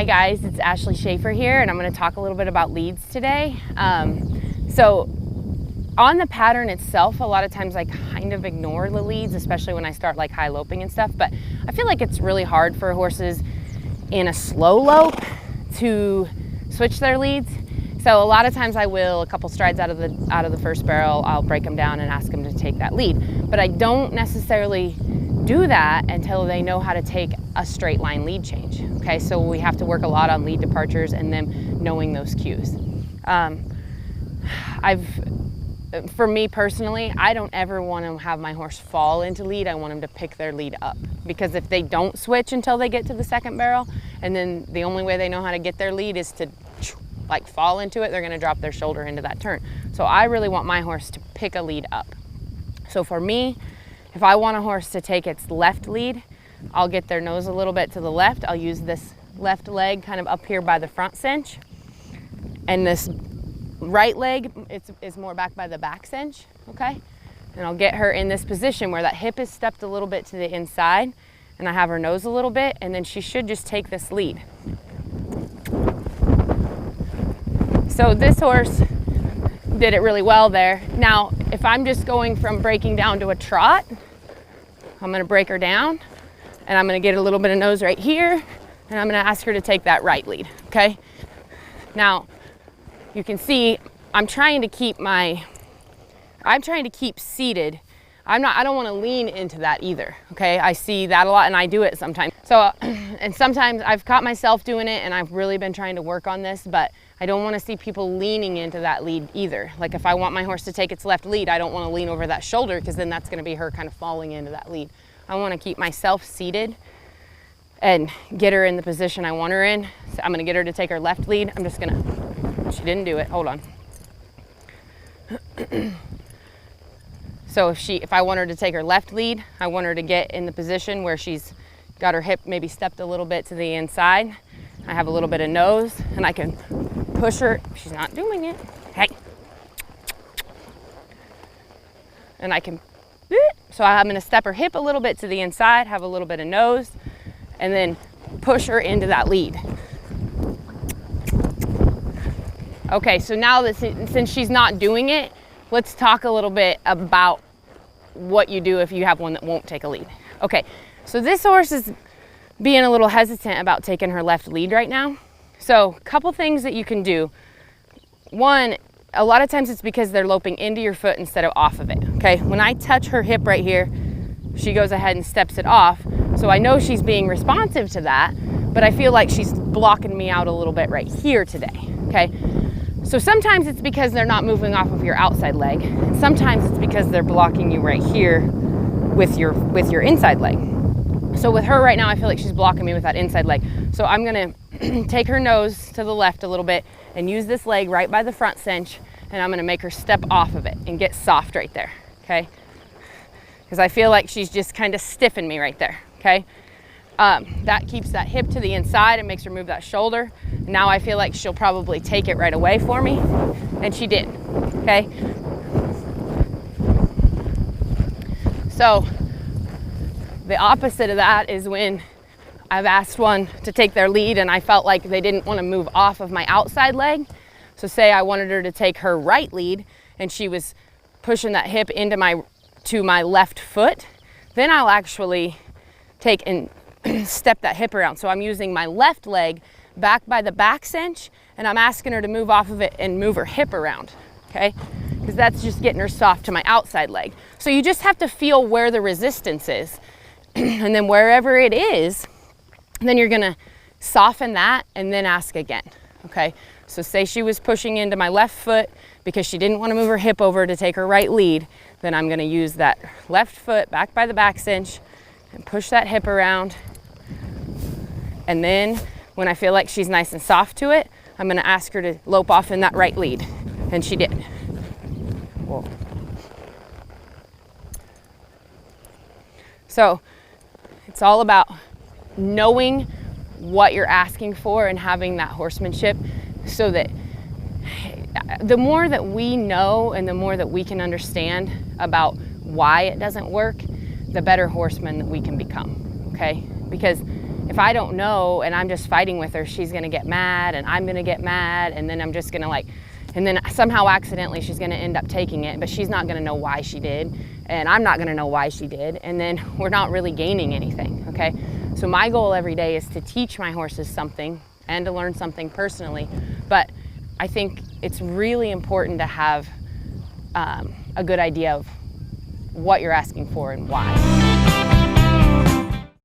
Hi guys, it's Ashley Schafer here, and I'm going to talk a little bit about leads today. So on the pattern itself, a lot of times I kind of ignore the leads, especially when I start like high loping and stuff, but I feel like it's really hard for horses in a slow lope to switch their leads. So a lot of times I will, a couple strides out of the first barrel, I'll break them down and ask them to take that lead. But I don't necessarily do that until they know how to take a straight line lead change. Okay, so we have to work a lot on lead departures and them knowing those cues. For me personally, I don't ever want to have my horse fall into lead. I want them to pick their lead up, because if they don't switch until they get to the second barrel, and then the only way they know how to get their lead is to like fall into it, they're going to drop their shoulder into that turn. So I really want my horse to pick a lead up. So for me, if I want a horse to take its left lead, I'll get their nose a little bit to the left. I'll use this left leg kind of up here by the front cinch, and this right leg is more back by the back cinch, okay? And I'll get her in this position where that hip is stepped a little bit to the inside, and I have her nose a little bit, and then she should just take this lead. So this horse did it really well there. Now, if I'm just going from breaking down to a trot, I'm gonna break her down, and I'm gonna get a little bit of nose right here, and I'm gonna ask her to take that right lead, okay? Now, you can see I'm trying to keep seated. I don't wanna lean into that either, okay? I see that a lot, and I do it sometimes. So, and sometimes I've caught myself doing it, and I've really been trying to work on this, but I don't wanna see people leaning into that lead either. Like if I want my horse to take its left lead, I don't wanna lean over that shoulder, because then that's gonna be her kind of falling into that lead. I wanna keep myself seated and get her in the position I want her in. So I'm gonna get her to take her left lead. She didn't do it, hold on. So if I want her to take her left lead, I want her to get in the position where she's got her hip maybe stepped a little bit to the inside. I have a little bit of nose, and I can push her. She's not doing it. Hey. And I can, so I'm gonna step her hip a little bit to the inside, have a little bit of nose, and then push her into that lead. Okay, so now that since she's not doing it, let's talk a little bit about what you do if you have one that won't take a lead. Okay, so this horse is being a little hesitant about taking her left lead right now. So a couple things that you can do. One, a lot of times it's because they're loping into your foot instead of off of it, okay? When I touch her hip right here, she goes ahead and steps it off. So I know she's being responsive to that, but I feel like she's blocking me out a little bit right here today, okay? So sometimes it's because they're not moving off of your outside leg. And sometimes it's because they're blocking you right here with your inside leg. So with her right now, I feel like she's blocking me with that inside leg. So I'm gonna take her nose to the left a little bit and use this leg right by the front cinch, and I'm gonna make her step off of it and get soft right there, okay? Because I feel like she's just kind of stiffing me right there, okay? That keeps that hip to the inside and makes her move that shoulder. Now I feel like she'll probably take it right away for me, and she did, okay? So the opposite of that is when I've asked one to take their lead and I felt like they didn't want to move off of my outside leg. So say I wanted her to take her right lead and she was pushing that hip into my left foot, then I'll actually take and step that hip around. So I'm using my left leg back by the back cinch, and I'm asking her to move off of it and move her hip around, okay? Because that's just getting her soft to my outside leg. So you just have to feel where the resistance is. And then wherever it is, then you're gonna soften that and then ask again, okay? So say she was pushing into my left foot because she didn't wanna move her hip over to take her right lead, then I'm gonna use that left foot back by the back cinch and push that hip around. And then when I feel like she's nice and soft to it, I'm gonna ask her to lope off in that right lead. And she did. Whoa. So it's all about knowing what you're asking for and having that horsemanship, so that the more that we know and the more that we can understand about why it doesn't work, the better horseman that we can become, okay? Because if I don't know and I'm just fighting with her, she's gonna get mad and I'm gonna get mad, and then I'm just gonna and then somehow accidentally she's gonna end up taking it, but she's not gonna know why she did, and I'm not gonna know why she did, and then we're not really gaining anything, okay? So my goal every day is to teach my horses something and to learn something personally, but I think it's really important to have a good idea of what you're asking for and why.